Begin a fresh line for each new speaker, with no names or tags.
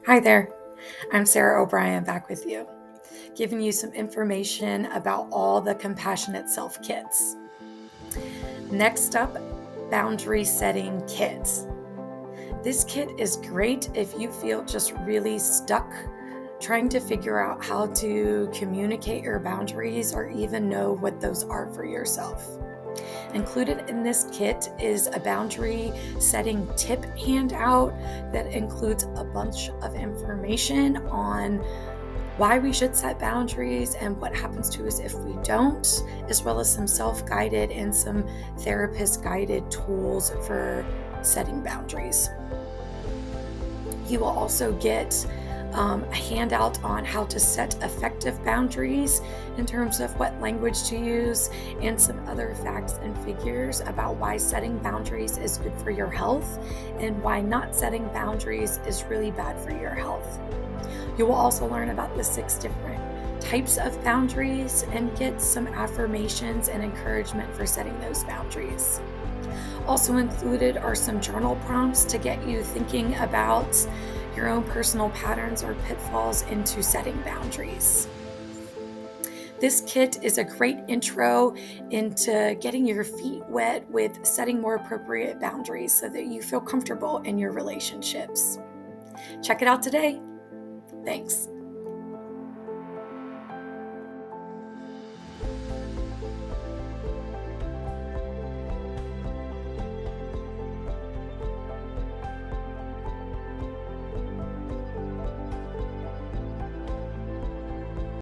Hi there, I'm Sarah O'Brien back with you, giving you some information about all the Compassionate Self kits. Next up, Boundary Setting Kit. This kit is great if you feel just really stuck trying to figure out how to communicate your boundaries or even know what those are for yourself. Included in this kit is a boundary setting tip handout that includes a bunch of information on why we should set boundaries and what happens to us if we don't, as well as some self-guided and some therapist-guided tools for setting boundaries. You will also get a handout on how to set effective boundaries in terms of what language to use and some other facts and figures about why setting boundaries is good for your health and why not setting boundaries is really bad for your health. You will also learn about the 6 different types of boundaries and get some affirmations and encouragement for setting those boundaries. Also included are some journal prompts to get you thinking about your own personal patterns or pitfalls into setting boundaries. This kit is a great intro into getting your feet wet with setting more appropriate boundaries so that you feel comfortable in your relationships. Check it out today. Thanks.